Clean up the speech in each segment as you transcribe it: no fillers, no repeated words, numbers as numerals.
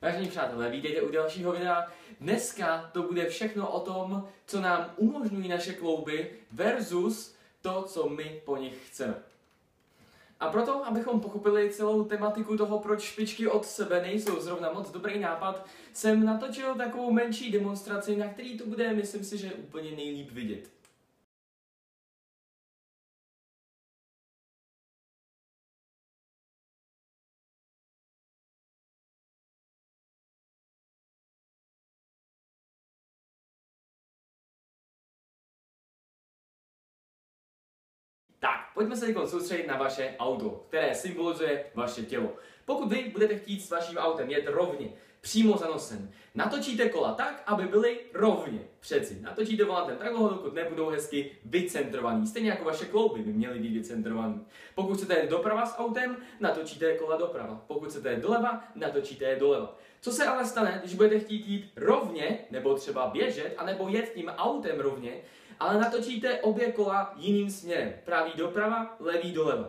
Vážení přátelé, vítejte u dalšího videa. Dneska to bude všechno o tom, co nám umožňují naše klouby versus to, co my po nich chceme. A proto, abychom pochopili celou tematiku toho, proč špičky od sebe nejsou zrovna moc dobrý nápad, jsem natočil takovou menší demonstraci, na který to bude, myslím si, že úplně nejlíp vidět. Tak, pojďme se teď soustředit na vaše auto, které symbolizuje vaše tělo. Pokud vy budete chtít s vaším autem jet rovně, přímo za nosem, natočíte kola tak, aby byly rovně. Přeci, natočíte volantem tak dlouho, dokud nebudou hezky vycentrovaný. Stejně jako vaše klouby by měly být vycentrovaný. Pokud chcete jít doprava s autem, natočíte kola doprava. Pokud chcete jít doleva, natočíte je doleva. Co se ale stane, když budete chtít jít rovně, nebo třeba běžet, anebo jet tím autem rovně, ale natočíte obě kola jiným směrem. Pravý doprava, levý doleva.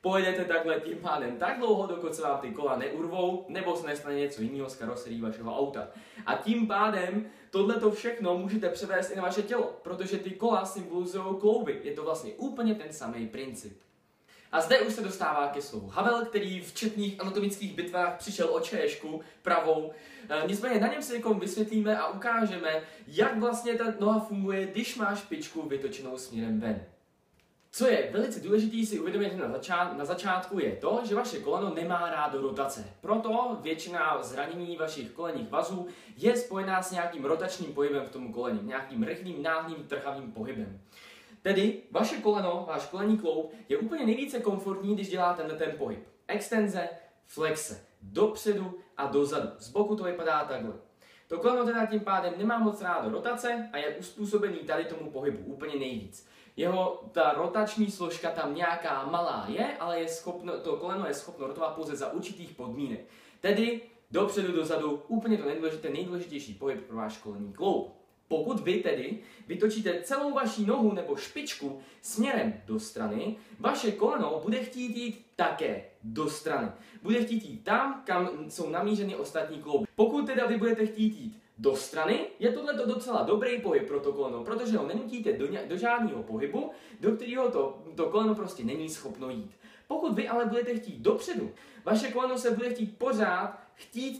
Pojedete takhle tím pádem tak dlouho, dokud se vám ty kola neurvou, nebo se nestane něco jiného s karoserií vašeho auta. A tím pádem tohleto všechno můžete převést i na vaše tělo, protože ty kola symbolizují klouby. Je to vlastně úplně ten samý princip. A zde už se dostává ke slovu Havel, který v četných anatomických bitvách přišel o čéšku pravou. Nicméně na něm si vysvětlíme a ukážeme, jak vlastně ta noha funguje, když má špičku vytočenou směrem ven. Co je velice důležité si uvědomit na začátku je to, že vaše koleno nemá rádo rotace. Proto většina zranění vašich kolenních vazů je spojená s nějakým rotačním pohybem v tom koleni, nějakým rychlým, náhlým, trhavým pohybem. Tedy vaše koleno, váš kolenní kloub je úplně nejvíce komfortní, když děláte ten pohyb. Extenze, flexe, dopředu a dozadu. Z boku to vypadá takhle. To koleno teda tím pádem nemá moc rádo rotace a je uspůsobený tady tomu pohybu úplně nejvíc. Ta rotační složka tam nějaká malá je, ale to koleno je schopno rotovat pouze za určitých podmínek. Tedy dopředu, dozadu, úplně to nejdůležitější pohyb pro váš kolenní kloub. Pokud vy tedy vytočíte celou vaši nohu nebo špičku směrem do strany, vaše koleno bude chtít jít také do strany. Bude chtít jít tam, kam jsou namířeny ostatní klouby. Pokud teda vy budete chtít jít do strany, je tohleto docela dobrý pohyb pro to koleno, protože ho nenutíte do žádného pohybu, do kterého to koleno prostě není schopno jít. Pokud vy ale budete chtít dopředu, vaše koleno se bude chtít pořád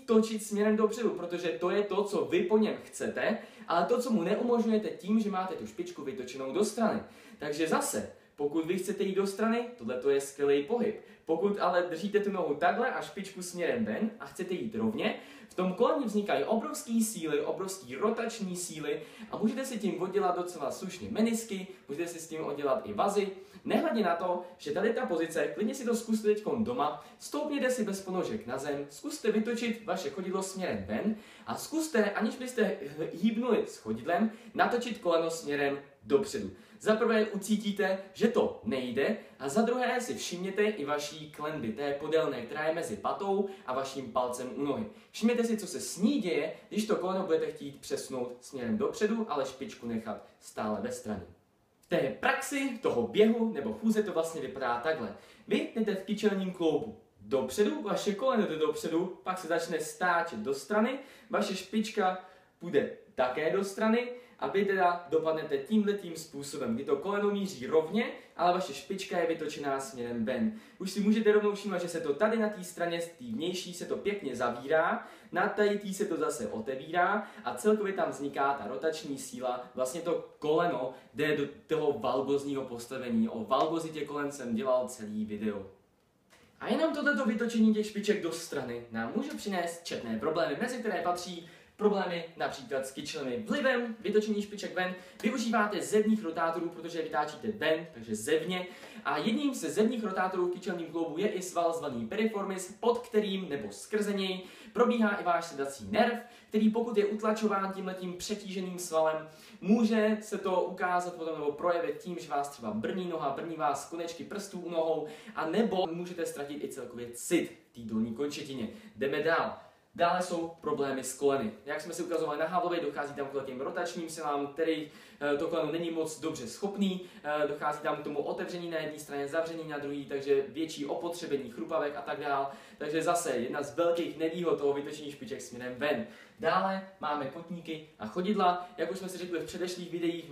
točit směrem dopředu, protože to je to, co vy po něm chcete, ale to, co mu neumožňujete tím, že máte tu špičku vytočenou do strany. Takže zase, pokud vy chcete jít do strany, tohle je skvělý pohyb. Pokud ale držíte tu nohu takhle a špičku směrem ven a chcete jít rovně, v tom koleni vznikají obrovské síly, obrovské rotační síly a můžete si tím oddělat docela slušně menisky, můžete si s tím oddělat i vazy. Nehledě na to, že tady ta pozice, klidně si to zkuste teď doma, stoupněte si bez ponožek na zem, zkuste vytočit vaše chodidlo směrem ven a zkuste, aniž byste hýbnuli s chodidlem, natočit koleno směrem dopředu. Za prvé ucítíte, že to nejde a za druhé si všimněte i vaší klenby, té podélné, která je mezi patou a vaším palcem u nohy. Všimněte si, co se s ní děje, když to koleno budete chtít přesunout směrem dopředu, ale špičku nechat stále ve straně. V té praxi toho běhu nebo chůze to vlastně vypadá takhle. Vy jdete v kyčelním kloubu dopředu, vaše koleno jde dopředu, pak se začne stáčet do strany, vaše špička půjde také do strany a vy teda dopadnete tímhletím způsobem, kdy to koleno míří rovně, ale vaše špička je vytočená směrem ven. Už si můžete rovnou všimnout, že se to tady na té straně, z té vnější, se to pěkně zavírá, na tady se to zase otevírá a celkově tam vzniká ta rotační síla. Vlastně to koleno jde do toho valgozního postavení. O valgozitě kolen jsem dělal celý video. A jenom tohleto vytočení těch špiček do strany nám může přinést četné problémy, mezi které patří problémy například s kyčlemi. Vlivem vytočení špiček ven využíváte zevních rotátorů, protože je vytáčíte ven, takže zevně. A jedním ze zevních rotátorů v kyčelním kloubu je i sval zvaný piriformis, pod kterým nebo skrze něj probíhá i váš sedací nerv, který pokud je utlačován tímhletím přetíženým svalem, může se to ukázat potom nebo projevit tím, že vás třeba brní noha, brní vás konečky prstů u nohou, a nebo můžete ztratit i celkově cit v té dolní končetině. Jdeme dál. Dále jsou problémy s koleny. Jak jsme si ukazovali na Havlově, dochází tam k těm rotačním silám, který to koleno není moc dobře schopný, dochází tam k tomu otevření na jedné straně, zavření na druhé, takže větší opotřebení chrupavek a tak dále. Takže zase jedna z velkých nevýhod toho vytočení špiček směrem ven. Dále máme kotníky a chodidla. Jak už jsme si řekli v předešlých videích,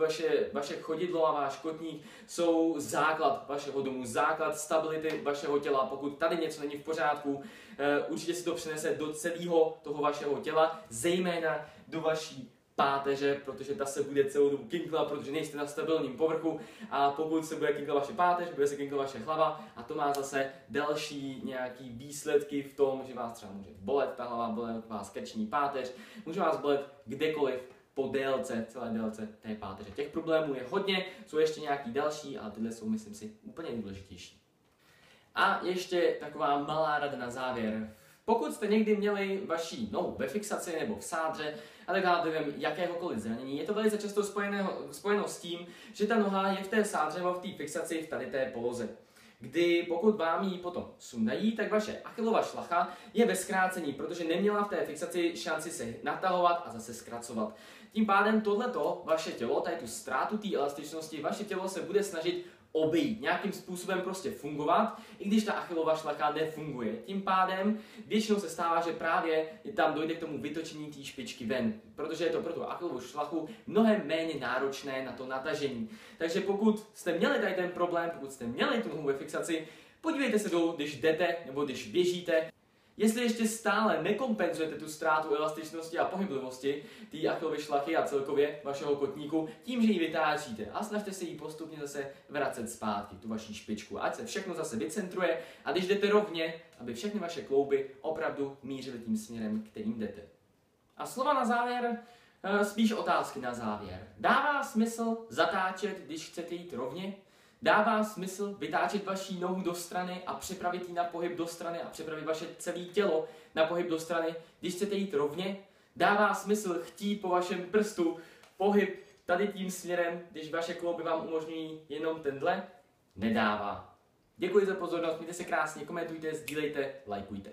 vaše chodidlo a váš kotník jsou základ vašeho domu, základ stability vašeho těla. Pokud tady něco není v pořádku, určitě si to přenese do celého toho vašeho těla, zejména do vaší páteře, protože ta se bude celou dobu kinkla, protože nejste na stabilním povrchu a pokud se bude kinkla vaše páteř, bude se kinkla vaše hlava a to má zase další nějaký výsledky v tom, že vás třeba může bolet ta hlava, bolet vás krční páteř, může vás bolet kdekoliv po délce, celé délce té páteře. Těch problémů je hodně, jsou ještě nějaký další, ale tyhle jsou, myslím si, úplně nejdůležitější. A ještě taková malá rada na závěr. Pokud jste někdy měli vaši nohu ve fixaci nebo v sádře, ale vlivem jakéhokoliv zranění, je to velice často spojeno s tím, že ta noha je v té sádře nebo v té fixaci v tady té poloze. Kdy pokud vám ji potom sundají, tak vaše achillova šlacha je ve zkrácení, protože neměla v té fixaci šanci se natahovat a zase zkracovat. Tím pádem tohleto vaše tělo, tady tu ztrátu té elastičnosti, vaše tělo se bude snažit obejít, nějakým způsobem prostě fungovat, i když ta achillova šlacha nefunguje. Tím pádem většinou se stává, že právě tam dojde k tomu vytočení té špičky ven, protože je to pro tu achilovu šlachu mnohem méně náročné na to natažení. Takže pokud jste měli tady ten problém, pokud jste měli tu nohu ve fixaci, podívejte se dolů, když jdete nebo když běžíte. Jestli ještě stále nekompenzujete tu ztrátu elastičnosti a pohyblivosti té achilovy šlachy a celkově vašeho kotníku tím, že ji vytáčíte a snažte se ji postupně zase vracet zpátky, tu vaši špičku, ať se všechno zase vycentruje a když jdete rovně, aby všechny vaše klouby opravdu mířily tím směrem, kterým jdete. A slova na závěr, spíš otázky na závěr. Dává smysl zatáčet, když chcete jít rovně? Dává smysl vytáčet vaši nohu do strany a připravit ji na pohyb do strany a připravit vaše celé tělo na pohyb do strany, když chcete jít rovně? Dává smysl chtít po vašem prstu pohyb tady tím směrem, když vaše klouby vám umožňují jenom tenhle? Nedává. Děkuji za pozornost, mějte se krásně, komentujte, sdílejte, lajkujte.